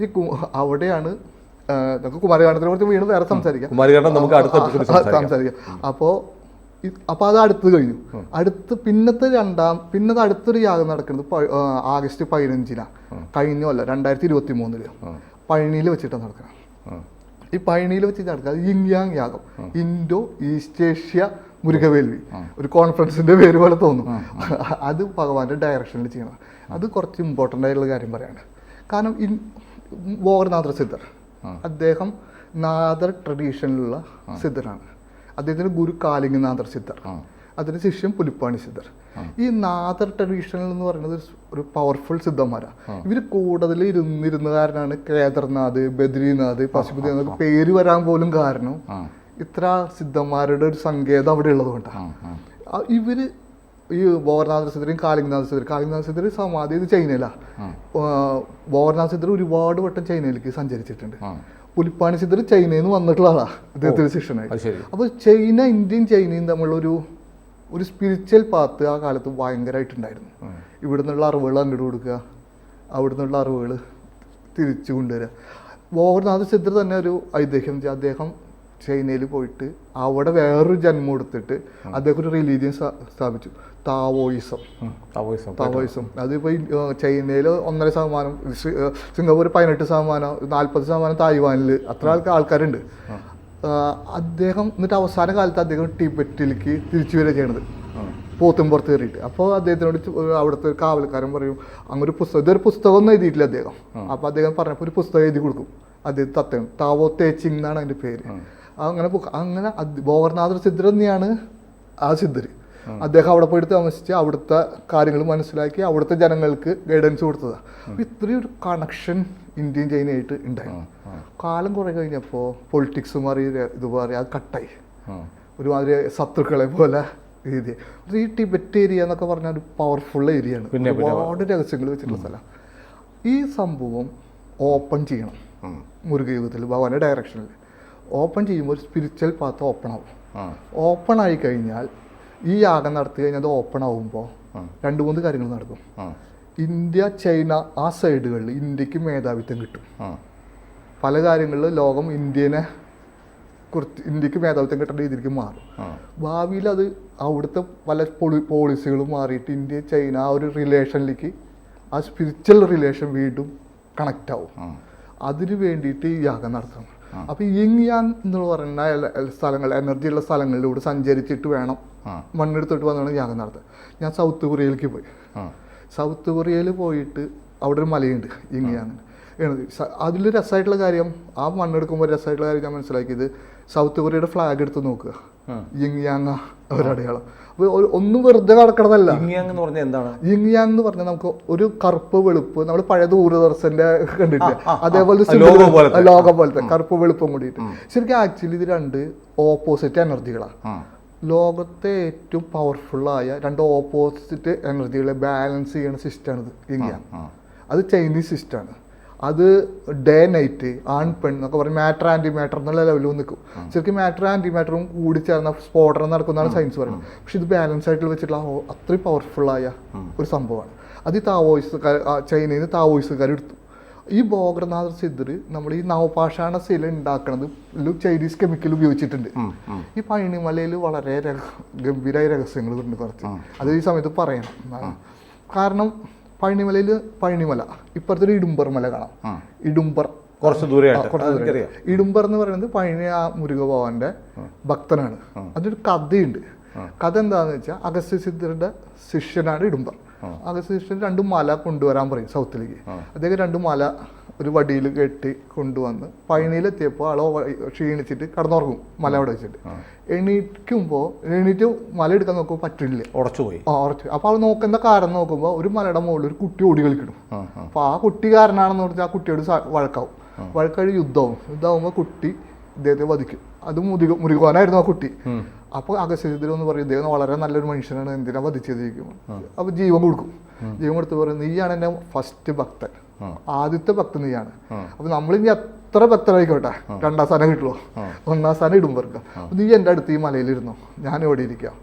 അവിടെയാണ് കുമാരി കാണത്തിനെ കുറിച്ച് വീണ്ടും വേറെ സംസാരിക്കാം. അപ്പോൾ അത് അടുത്ത് കഴിഞ്ഞു. പിന്നത്തെ അടുത്തൊരു യാഗം നടക്കുന്നത് ആഗസ്റ്റ് 15 കഴിഞ്ഞല്ല 2023 പഴനിയിൽ വെച്ചിട്ടാണ് നടക്കുന്നത്. ഈ പഴനിയിൽ വെച്ച് നടക്കുക യിൻയാങ് യാഗം, ഇൻഡോ ഈസ്റ്റ് ഏഷ്യ മുരുകവേൽവി. ഒരു കോൺഫറൻസിന്റെ പേര് പോലെ തോന്നും. അത് ഭഗവാന്റെ ഡയറക്ഷനിൽ ചെയ്യണം. അത് കുറച്ച് ഇമ്പോർട്ടൻ്റ് ആയിട്ടുള്ള കാര്യം പറയാണ്. കാരണം വോഗനാഥർ സിദ്ധർ, അദ്ദേഹം നാദർ ട്രഡീഷനിലുള്ള സിദ്ധറാണ്. അദ്ദേഹത്തിന് ഗുരു കാലിംഗനാഥർ സിദ്ധർ, അതിന് ശിഷ്യൻ പുലിപ്പാണി സിദ്ധർ. ഈ നാദർ ട്രഡീഷണൽ എന്ന് പറയുന്നത് ഒരു പവർഫുൾ സിദ്ധന്മാരാണ്. ഇവര് കൂടുതൽ ഇരുന്ന കാരനാണ് കേദർനാഥ്, ബദ്രീനാഥ്, പശുപതിനാഥ് പേര് വരാൻ പോലും കാരണം ഇത്ര സിദ്ധന്മാരുടെ ഒരു സങ്കേതം അവിടെ ഉള്ളത് കൊണ്ടാണ്. ഇവര് ഈ ബോർനാഥ സിദ്ധരും കാലിംഗനാഥ സിദ്ധർ സമാധി ഇത് ചൈനയിലാണ്. ബോർനാഥ സിദ്ധർ ഒരുപാട് വട്ടം ചൈനയിലേക്ക് സഞ്ചരിച്ചിട്ടുണ്ട്. പുലിപ്പാണി സിദ്ധർ ചൈനയിൽ നിന്ന് വന്നിട്ടുള്ള ആളാണ് ഇദ്ദേഹത്തിന് ശിഷ്യനായി. അപ്പോൾ ഇന്ത്യയും ചൈനയും തമ്മിലുള്ള ഒരു സ്പിരിച്വൽ പാത്ത് ആ കാലത്ത് ഭയങ്കരമായിട്ടുണ്ടായിരുന്നു. ഇവിടെ നിന്നുള്ള അറിവുകൾ അങ്ങോട്ട് കൊടുക്കുക, അവിടെ നിന്നുള്ള അറിവുകൾ തിരിച്ചു കൊണ്ടുവരിക. ബോർനാഥ സിദ്ധർ തന്നെ ഒരു ഐതിഹ്യം, അദ്ദേഹം ചൈനയിൽ പോയിട്ട് അവിടെ വേറൊരു ജന്മം എടുത്തിട്ട് അദ്ദേഹം ഒരു റിലീജിയൻ സ്ഥാപിച്ചു, താവോയിസം. അതിപ്പോ ചൈനയിൽ 1.5%, സിംഗപ്പൂർ 18%, 40% തായ്വാനിൽ അത്ര ആൾക്കാരുണ്ട്. അദ്ദേഹം എന്നിട്ട് അവസാന കാലത്ത് അദ്ദേഹം ടിബറ്റിലേക്ക് തിരിച്ചു വരിക ചെയ്യണത്, പോത്തും പുറത്ത് കയറിയിട്ട്. അപ്പോൾ അദ്ദേഹത്തിനോട് അവിടുത്തെ ഒരു കാവൽക്കാരൻ പറയും, അങ്ങൊരു പുസ്തകം, ഇതൊരു പുസ്തകമൊന്നും എഴുതിയിട്ടില്ല അദ്ദേഹം. അപ്പോൾ അദ്ദേഹം പറഞ്ഞപ്പോൾ ഒരു പുസ്തകം എഴുതി കൊടുക്കും. അദ്ദേഹം തത്വം താവോ തേ ചിങ് എന്നാണ് അതിൻ്റെ പേര്. അങ്ങനെ ബോർനാഥർ സിദ്ധർ തന്നെയാണ് ആ സിദ്ധർ. അദ്ദേഹം അവിടെ പോയിട്ട് താമസിച്ച് അവിടുത്തെ കാര്യങ്ങൾ മനസ്സിലാക്കി അവിടുത്തെ ജനങ്ങൾക്ക് ഗൈഡൻസ് കൊടുത്തതാണ്. അപ്പോൾ ഇത്രയും ഒരു കണക്ഷൻ ഇന്ത്യയും ചൈനയായിട്ട് ഉണ്ടായി. കാലം കുറെ കഴിഞ്ഞപ്പോൾ പൊളിറ്റിക്സ് മാറി, ഇത് മാറി, അത് കട്ടായി. ഒരുമാതിരി ശത്രുക്കളെ പോലെ രീതി. ഈ ടിബറ്റ് ഏരിയ എന്നൊക്കെ പറഞ്ഞാൽ ഒരു പവർഫുൾ ഏരിയയാണ്, ഒരുപാട് രഹസ്യങ്ങൾ വെച്ചിട്ടുള്ള സ്ഥലം. ഈ സംഭവം ഓപ്പൺ ചെയ്യണം മുരുകയുഗത്തിൽ ഭഗവാന്റെ ഡയറക്ഷനിൽ. ഓപ്പൺ ചെയ്യുമ്പോൾ ഒരു സ്പിരിച്വൽ പാത്ത് ഓപ്പൺ ആവും. ഓപ്പൺ ആയി കഴിഞ്ഞാൽ ഈ യാഗം നടത്തി കഴിഞ്ഞാൽ അത് ഓപ്പൺ ആവുമ്പോൾ 2-3 കാര്യങ്ങൾ നടക്കും. ഇന്ത്യ ചൈന ആ സൈഡുകളിൽ ഇന്ത്യക്ക് മേധാവിത്വം കിട്ടും. പല കാര്യങ്ങളിൽ ലോകം ഇന്ത്യക്ക് മേധാവിത്വം കിട്ടേണ്ട രീതിയിലേക്ക് മാറും. ഭാവിയിൽ അത് അവിടുത്തെ പല പോളിസികളും മാറിയിട്ട് ഇന്ത്യ ചൈന ആ ഒരു റിലേഷനിലേക്ക്, ആ സ്പിരിച്വൽ റിലേഷൻ വീണ്ടും കണക്റ്റ് ആവും. അതിന് വേണ്ടിയിട്ട് ഈ യാഗം നടത്തണം. അപ്പോൾ യിങ് യാങ് എന്ന് പറയുന്ന സ്ഥലങ്ങൾ, എനർജിയുള്ള സ്ഥലങ്ങളിലൂടെ സഞ്ചരിച്ചിട്ട് വേണം മണ്ണെടുത്തിട്ട് വന്നാണ് യാഗം നടത്തുക. ഞാൻ സൗത്ത് കൊറിയയിലേക്ക് പോയി. സൗത്ത് കൊറിയയിൽ പോയിട്ട് അവിടെ ഒരു മലയുണ്ട് യിങ് യാങ്. അതിൽ രസമായിട്ടുള്ള കാര്യം, ആ മണ്ണെടുക്കുമ്പോൾ രസമായിട്ടുള്ള കാര്യം ഞാൻ മനസ്സിലാക്കിയത്, സൗത്ത് കൊറിയയുടെ ഫ്ലാഗ് എടുത്ത് നോക്കുക, യിങ് യാങ് ഒരടയാളം. അപ്പോൾ ഒന്നും വെറുതെ കിടക്കണതല്ല. യിങ് യാങ് എന്ന് പറഞ്ഞാൽ എന്താണ്? യിങ് യാങ് എന്ന് പറഞ്ഞാൽ നമുക്ക് ഒരു കറുപ്പ് വെളുപ്പ്, നമ്മൾ പഴയ ദൂരദർശന്റെ കണ്ടിട്ടില്ല, അതേപോലെ ലോകം പോലത്തെ കറുപ്പ് വെളുപ്പും കൂടിയിട്ട്. ശരിക്കും ആക്ച്വലി ഇത് രണ്ട് ഓപ്പോസിറ്റ് എനർജികളാണ്. ലോകത്തെ ഏറ്റവും പവർഫുള്ളായ രണ്ട് ഓപ്പോസിറ്റ് എനർജികളെ ബാലൻസ് ചെയ്യുന്ന സിസ്റ്റമാണിത് യിങ് യാങ്. അത് ചൈനീസ് സിസ്റ്റമാണ്. അത് ഡേ നൈറ്റ്, ആൺ പെൺ എന്നൊക്കെ പറയും, മാറ്റർ ആൻറ്റി മാറ്റർ എന്നുള്ള ലെവലിൽ നിൽക്കും. ശരിക്കും മാറ്റർ ആൻറ്റി മാറ്ററും കൂടി ചേർന്ന സ്ഫോടനം നടക്കുന്നതാണ് സയൻസ് പറയുന്നത്. പക്ഷെ ഇത് ബാലൻസ് ആയിട്ട് വെച്ചിട്ടുള്ള അത്രയും പവർഫുള്ളായ ഒരു സംഭവമാണ്. അത് ഈ താവോയിസ്റ്റുകാർ, ചൈനയിൽ നിന്ന് താവോയിസ്റ്റുകാർ എടുത്തു. ഈ ബോഗർനാഥ് സിദ്ധർ നമ്മൾ ഈ നവപാഷാണ ശില ഉണ്ടാക്കുന്നത് ചൈനീസ് കെമിക്കൽ ഉപയോഗിച്ചിട്ടുണ്ട്. ഈ പഴനിമലയിൽ വളരെ ഗംഭീരമായ രഹസ്യങ്ങൾ ഉണ്ട് കുറച്ച്. അത് ഈ സമയത്ത് പറയണം. കാരണം പഴനിമല ഇപ്പുറത്തെ ഒരു ഇടുമ്പർ മല കാണാം. ഇടുമ്പർ കുറച്ച് ദൂരെ. ഇടുമ്പർ എന്ന് പറയുന്നത് പഴനി മുരുകഭവാന്റെ ഭക്തനാണ്. അതൊരു കഥയുണ്ട്. കഥ എന്താണെന്ന് വെച്ചാൽ അഗസ്ത്യ സിദ്ധരുടെ ശിഷ്യനാണ് ഇടുമ്പർ. അഗസ്ത്യ സിദ്ധൻ 2 മല കൊണ്ടുവരാൻ പറയും സൗത്തിലേക്ക്. അദ്ദേഹം 2 മല ഒരു വടിയിൽ കെട്ടി കൊണ്ടുവന്ന് പഴനിയിലെത്തിയപ്പോൾ ആളോ ക്ഷീണിച്ചിട്ട് കടന്നുറങ്ങും മല അവിടെ വെച്ചിട്ട്. എണീറ്റ് മല എടുക്കാൻ നോക്കുമ്പോൾ പറ്റില്ല, ഉറച്ചുപോയി. ഉറച്ചു. അപ്പോൾ അവൾ നോക്കുന്ന കാരണം നോക്കുമ്പോൾ ഒരു മലയുടെ മുകളിൽ ഒരു കുട്ടി ഓടി കളിക്കണം. അപ്പോൾ ആ കുട്ടി കാരനാണെന്ന് പറഞ്ഞാൽ ആ കുട്ടിയോട് വഴക്കാവും. വഴക്കാഴി യുദ്ധമാകുമ്പോൾ കുട്ടി ഇദ്ദേഹത്തെ വധിക്കും. അത് മുരുകവാനായിരുന്നു ആ കുട്ടി. അപ്പോൾ അഗസ്ത്യസിദ്ധരെന്ന് പറയും, ഇദ്ദേഹം വളരെ നല്ലൊരു മനുഷ്യനാണ്, എന്തിനാ വധിച്ചതിരിക്കും. അപ്പോൾ ജീവൻ കൊടുക്കും. ജീവൻ കൊടുത്ത് പറയും, നീയാണ് എൻ്റെ ഫസ്റ്റ് ഭക്തൻ, ആദ്യത്തെ ഭക്തൻ നീയാണ്. അപ്പോൾ നമ്മളിനി എത്ര ഭക്തരായിക്കോട്ടെ, 2ാം സ്ഥാനം കിട്ടുമോ, 1ാം സ്ഥാനം ഇടുമ്പർക്ക്. നീ എൻ്റെ അടുത്ത് ഈ മലയിലിരുന്നോ, ഞാൻ ഇവിടെ ഇരിക്കാം,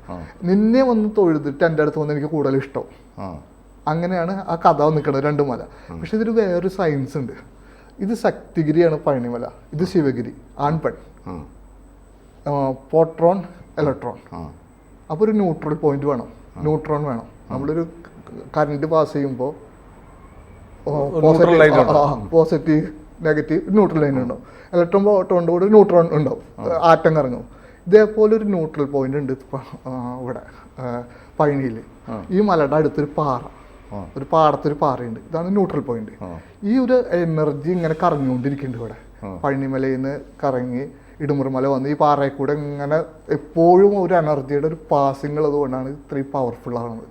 നിന്നെ ഒന്ന് തൊഴുതിട്ട് എൻ്റെ അടുത്ത് വന്ന് എനിക്ക് കൂടുതൽ ഇഷ്ടം. അങ്ങനെയാണ് ആ കഥ നിൽക്കുന്നത്, 2 മല. പക്ഷെ ഇതൊരു വേറൊരു സയൻസ് ഉണ്ട്. ഇത് ശക്തിഗിരിയാണ് പഴനിമല, ഇത് ശിവഗിരി, ആൺപെൺ, പോട്രോൺ, ഇലക്ട്രോൺ. അപ്പോൾ ഒരു ന്യൂട്രൽ പോയിന്റ് വേണം, ന്യൂട്രോൺ വേണം. നമ്മളൊരു കറണ്ട് പാസ് ചെയ്യുമ്പോൾ പോസിറ്റീവ് നെഗറ്റീവ് ന്യൂട്രൽ ലൈൻ ഉണ്ടാവും. ഇലക്ട്രോൺ പോട്രോണിൻ്റെ കൂടെ ന്യൂട്രോൺ ഉണ്ടാവും, ആറ്റം കറങ്ങും. ഇതേപോലെ ഒരു ന്യൂട്രൽ പോയിന്റ് ഉണ്ട് ഇവിടെ പഴനിയിൽ. ഈ മലയുടെ അടുത്തൊരു പാറ, ഒരു പാടത്തൊരു പാറയുണ്ട്, ഇതാണ് ന്യൂട്രൽ പോയിന്റ്. ഈ ഒരു എനർജി ഇങ്ങനെ കറങ്ങിക്കൊണ്ടിരിക്കുന്നുണ്ട് ഇവിടെ. പഴനിമലയിൽ നിന്ന് കറങ്ങി ഇടുമുറുമല വന്ന് ഈ പാറയിൽ കൂടെ ഇങ്ങനെ എപ്പോഴും ഒരു എനർജിയുടെ ഒരു പാസിങ് ഉള്ളത് കൊണ്ടാണ് ഇത്രയും പവർഫുൾ ആവുന്നത്.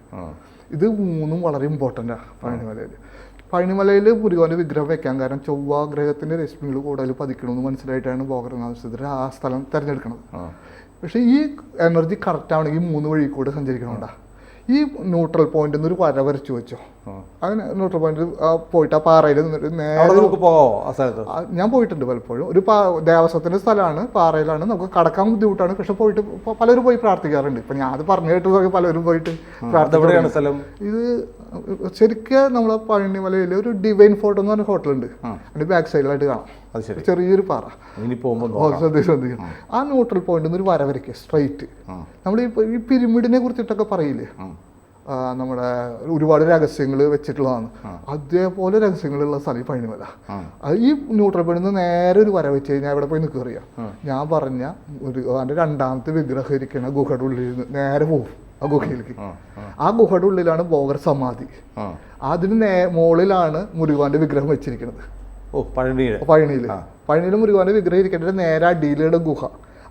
ഇത് 3ഉം വളരെ ഇമ്പോർട്ടൻ്റാണ് പഴനിമലയിൽ. പഴനിമലയിൽ മുരുകൻ്റെ വിഗ്രഹം വെക്കാൻ കാരണം ചൊവ്വാഗ്രഹത്തിൻ്റെ രശ്മികൾ കൂടുതൽ പതിക്കണമെന്ന് മനസ്സിലായിട്ടാണ് ബോഗർനാഥ് സിദ്ധർ ആ സ്ഥലം തിരഞ്ഞെടുക്കുന്നത്. പക്ഷേ ഈ എനർജി കറക്റ്റ് ആവണമെങ്കിൽ 3 വഴി കൂടെ സഞ്ചരിക്കണോണ്ടാ. ഈ ന്യൂട്രൽ പോയിന്റ് ഒരു വര വരച്ചു വെച്ചോ. അങ്ങനെ ന്യൂട്രൽ പോയിന്റ് പോയിട്ട് ആ പാറയിൽ നിന്നിട്ട് നേരെ ഞാൻ പോയിട്ടുണ്ട് പലപ്പോഴും. ഒരു ദേവസ്വത്തിന്റെ സ്ഥലമാണ്, പാറയിലാണ്, നമുക്ക് കടക്കാൻ ബുദ്ധിമുട്ടാണ്. പക്ഷെ പോയിട്ട് പലരും പോയി പ്രാർത്ഥിക്കാറുണ്ട്. ഇപ്പൊ ഞാൻ അത് പറഞ്ഞു കേട്ട് പലരും പോയിട്ട് പ്രാർത്ഥന. ഇത് ശരിക്കും നമ്മളെ പഴനിമലയിൽ ഒരു ഡിവൈൻ ഫോർട്ട് എന്ന് പറഞ്ഞ ഹോട്ടലുണ്ട്, അതിന്റെ ബാക്ക് സൈഡിലായിട്ട് കാണാം ചെറിയൊരു പാറ. ശ്രദ്ധിക്കണം. ആ ന്യൂട്രൽ പോയിന്റ് ഒരു വര വരയ്ക്കുക സ്ട്രൈറ്റ്. നമ്മൾ ഈ പിരമിഡിനെ കുറിച്ചിട്ടൊക്കെ പറയില്ലേ, നമ്മുടെ ഒരുപാട് രഹസ്യങ്ങൾ വെച്ചിട്ടുള്ളതാണ്, അതേപോലെ രഹസ്യങ്ങളുള്ള സ്ഥലം ഈ പഴനിമല. ഈ ന്യൂട്രൽ പോയിന്റ് നേരെ ഒരു വര വെച്ച് കഴിഞ്ഞാൽ അവിടെ പോയി നിൽക്കുക. ഞാൻ പറഞ്ഞ ഒരു അതിന്റെ 2ാമത്തെ വിഗ്രഹം ഇരിക്കുന്ന ഗുഹയുടെ ഉള്ളിൽ നേരെ പോകും ആ ഗുഹയിലേക്ക്. ആ ഗുഹയുടെ ഉള്ളിലാണ് ബോഗർ സമാധി. അതിന് മുകളിലാണ് മുരുകന്റെ വിഗ്രഹം വെച്ചിരിക്കുന്നത്. പഴനിയിൽ മുരുകന്റെ വിഗ്രഹം ഇരിക്കേണ്ടത് നേരെ അടിയിലുള്ള ഗുഹ,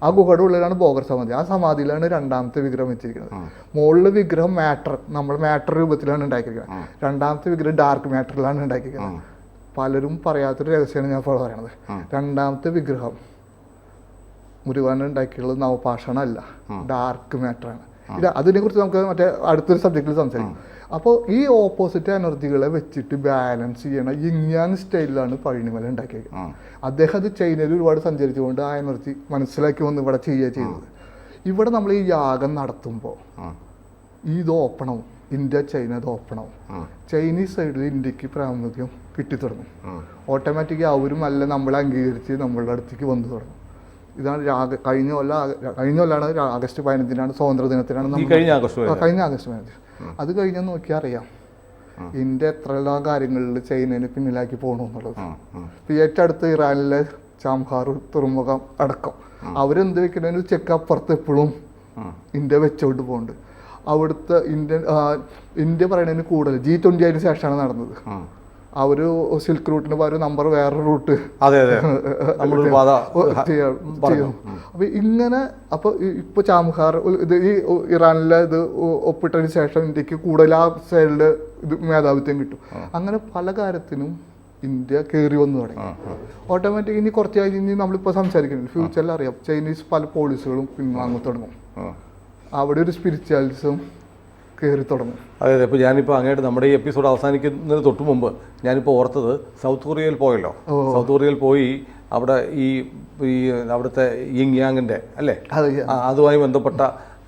ആ ഗുഹയുടെ ഉള്ളിലാണ് ബോഗർ സമാധി. ആ സമാധിയിലാണ് 2ാമത്തെ വിഗ്രഹം വെച്ചിരിക്കുന്നത്. മുകളിലെ വിഗ്രഹം നമ്മൾ മാറ്റർ രൂപത്തിലാണ് ഉണ്ടാക്കിയിരിക്കുന്നത്. 2ാമത്തെ വിഗ്രഹം ഡാർക്ക് മാറ്ററിലാണ് ഉണ്ടാക്കിയിരിക്കുന്നത്. പലരും പറയാത്തൊരു രഹസ്യമാണ് ഞാൻ ഇപ്പോൾ പറയണത്. 2ാമത്തെ വിഗ്രഹം മുരുകൻ ഉണ്ടാക്കിയുള്ളത് നവപാഷാണം അല്ല, ഡാർക്ക് മാറ്ററാണ്. അതിനെക്കുറിച്ച് നമുക്ക് മറ്റേ അടുത്തൊരു സബ്ജക്റ്റിൽ സംസാരിക്കും. അപ്പോൾ ഈ ഓപ്പോസിറ്റ് എനർജികളെ വെച്ചിട്ട് ബാലൻസ് ചെയ്യണ യിങ് യാങ് സ്റ്റൈലിലാണ് പഴനിമല ഉണ്ടാക്കിയിരിക്കുന്നത്. അദ്ദേഹം അത് ചൈനയിൽ ഒരുപാട് സഞ്ചരിച്ചുകൊണ്ട് ആ എനർജി മനസ്സിലാക്കി വന്ന് ഇവിടെ ചെയ്യുക ചെയ്തത്. ഇവിടെ നമ്മൾ ഈ യാഗം നടത്തുമ്പോൾ ഇത് ഓപ്പണാവും, ഇന്ത്യ ചൈന ഇത് ഓപ്പണാവും. ചൈനീസ് സൈഡിൽ ഇന്ത്യക്ക് പ്രാമുഖ്യം കിട്ടിത്തുടങ്ങും. ഓട്ടോമാറ്റിക്കലി അവരും അല്ല നമ്മളെ അംഗീകരിച്ച് നമ്മളുടെ അടുത്തേക്ക് വന്നു തുടങ്ങും. ഇതാണ് കഴിഞ്ഞ കൊല്ലാണ് ആഗസ്റ്റ് 15 സ്വാതന്ത്ര്യ ദിനത്തിനാണ് കഴിഞ്ഞ ആഗസ്റ്റ് 15. അത് കഴിഞ്ഞാൽ നോക്കിയാൽ അറിയാം ഇന്ത്യ എത്രയെല്ലാം കാര്യങ്ങളിൽ ചൈനേനെ പിന്നിലാക്കി പോകണമെന്നുള്ളത്. ഇപ്പോൾ ഏറ്റവും അടുത്ത് ഇറാനിലെ ചാംഹാർ തുറമുഖം അടക്കം അവരെന്ത് വെക്കണേന്ന് ചെക്ക് അപ്പുറത്ത് എപ്പോഴും ഇന്ത്യ വെച്ചോണ്ട് പോകുന്നുണ്ട്. അവിടുത്തെ ഇന്ത്യ പറയണതിന് കൂടുതൽ G20 അതിന് ശേഷമാണ് നടന്നത്. അവർ സിൽക്ക് റൂട്ടിന് പകരം നമ്പർ വേറെ റൂട്ട് ചെയ്യും. അപ്പൊ ഇങ്ങനെ അപ്പൊ ഇപ്പൊ ചാംഹാർ ഇത് ഈ ഇറാനിലെ ഇത് ഒപ്പിട്ടതിന് ശേഷം ഇന്ത്യക്ക് കൂടുതൽ ആ സൈഡില് ഇത് മേധാവിത്വം കിട്ടും. അങ്ങനെ പല കാര്യത്തിനും ഇന്ത്യ കയറി വന്നു തുടങ്ങി. ഓട്ടോമാറ്റിക് ഇനി കുറച്ച് കഴിഞ്ഞ് നമ്മളിപ്പോൾ സംസാരിക്കുന്നുണ്ട്, ഫ്യൂച്ചറിൽ അറിയാം ചൈനീസ് പല പോളിസികളും പിൻവാങ്ങി തുടങ്ങും. അവിടെ ഒരു സ്പിരിച്വാലിസം കയറി തുടങ്ങും. അതെ അതെ. ഇപ്പോൾ ഞാനിപ്പോൾ അങ്ങോട്ട് നമ്മുടെ ഈ എപ്പിസോഡ് അവസാനിക്കുന്നതിന് തൊട്ട് മുമ്പ് ഞാനിപ്പോൾ ഓർത്തത് സൗത്ത് കൊറിയയിൽ പോയല്ലോ. സൗത്ത് കൊറിയയിൽ പോയി അവിടെ ഈ അവിടുത്തെ യിങ് യാങ്ങിൻ്റെ അല്ലേ അതുമായി ബന്ധപ്പെട്ട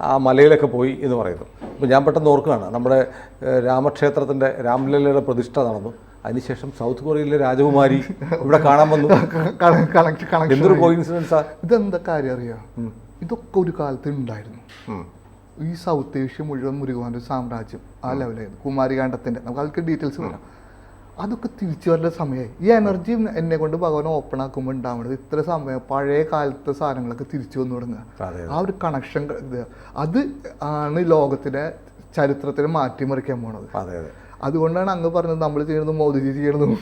ആ മലയിലൊക്കെ പോയി എന്ന് പറയുന്നു. അപ്പോൾ ഞാൻ പെട്ടെന്ന് ഓർക്കുകയാണ്, നമ്മുടെ രാമക്ഷേത്രത്തിൻ്റെ രാംലല്ലയുടെ പ്രതിഷ്ഠ നടന്നു. അതിനുശേഷം സൗത്ത് കൊറിയയിലെ രാജകുമാരി ഇവിടെ കാണാൻ വന്നു. എന്തൊരു കോയിൻസിഡൻസാ! ഇതെന്താ കാര്യം അറിയാം, ഇതൊക്കെ ഒരു കാലത്ത് ഉണ്ടായിരുന്നു. ഈ സൗത്ത് ഏഷ്യ മുഴുവൻ മുരുകൻ്റെ സാമ്രാജ്യം ആ ലെവലായിരുന്നു. കുമാരികാണ്ഡത്തിൻ്റെ നമുക്ക് അതൊക്കെ ഡീറ്റെയിൽസ് വരാം. അതൊക്കെ തിരിച്ചു വരേണ്ട സമയമായി. ഈ എനർജി എന്നെ കൊണ്ട് ഭഗവാൻ ഓപ്പൺ ആക്കുമ്പോൾ ഉണ്ടാവുന്നത് ഇത്ര സമയം പഴയ കാലത്തെ സാധനങ്ങളൊക്കെ തിരിച്ചു വന്നു തുടങ്ങുക. ആ ഒരു കണക്ഷൻ അത് ആണ് ലോകത്തിനെ ചരിത്രത്തിന് മാറ്റിമറിക്കാൻ പോണത്. അതുകൊണ്ടാണ് അങ്ങ് പറഞ്ഞത് നമ്മൾ ചെയ്യുന്നത് മോദിജി ചെയ്യണതും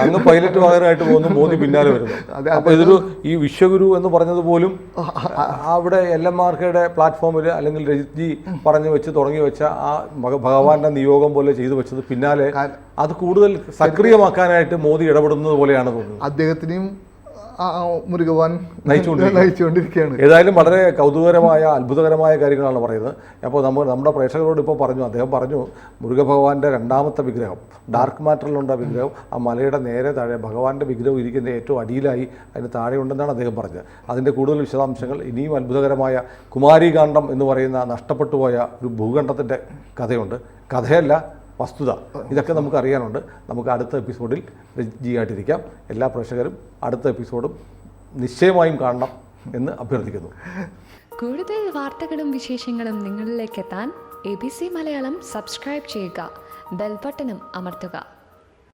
അങ്ങ് പൈലറ്റ് പകരമായിട്ട് പോകുന്നു, മോദി പിന്നാലെ വരുന്നു. അപ്പൊ ഇതൊരു ഈ വിശ്വഗുരു എന്ന് പറഞ്ഞത് പോലും അവിടെ LMRKയുടെ പ്ലാറ്റ്ഫോമിൽ അല്ലെങ്കിൽ രജിത്ജി പറഞ്ഞു വെച്ച് തുടങ്ങി വെച്ച ആ ഭഗവാന്റെ നിയോഗം പോലെ ചെയ്തു വെച്ചത് പിന്നാലെ അത് കൂടുതൽ സക്രിയമാക്കാനായിട്ട് മോദി ഇടപെടുന്നത് പോലെയാണ് തോന്നുന്നത്. അദ്ദേഹത്തിനെയും മുരുകവാൻ നയിച്ചുകൊണ്ടിരിക്കുകയാണ്. ഏതായാലും വളരെ കൗതുകകരമായ അത്ഭുതകരമായ കാര്യങ്ങളാണ് പറയുന്നത്. അപ്പോൾ നമ്മുടെ പ്രേക്ഷകരോട് ഇപ്പോൾ അദ്ദേഹം പറഞ്ഞു മുരുക ഭഗവാന്റെ രണ്ടാമത്തെ വിഗ്രഹം ഡാർക്ക് മാറ്ററിലുണ്ട വിഗ്രഹം ആ മലയുടെ നേരെ താഴെ ഭഗവാന്റെ വിഗ്രഹം ഇരിക്കുന്ന ഏറ്റവും അടിയിലായി അതിന് താഴെയുണ്ടെന്നാണ് അദ്ദേഹം പറഞ്ഞത്. അതിൻ്റെ കൂടുതൽ വിശദാംശങ്ങൾ ഇനിയും അത്ഭുതകരമായ കുമാരികാണ്ഡം എന്ന് പറയുന്ന നഷ്ടപ്പെട്ടു പോയ ഒരു ഭൂഖണ്ഡത്തിൻ്റെ കഥയുണ്ട്. കഥയല്ല, വസ്തുത. ഇതൊക്കെ നമുക്ക് അറിയാനുണ്ട്. നമുക്ക് അടുത്ത എപ്പിസോഡിൽ രജിയായിട്ടിരിക്കാം. എല്ലാ പ്രേക്ഷകരും അടുത്ത എപ്പിസോഡും നിശ്ചയമായും കാണണം എന്ന് അഭ്യർത്ഥിക്കുന്നു. കൂടുതൽ വാർത്തകളും വിശേഷങ്ങളും നിങ്ങളിലേക്ക് എത്താൻ ABC മലയാളം സബ്സ്ക്രൈബ് ചെയ്യുക, ബെൽ ബട്ടണും അമർത്തുക.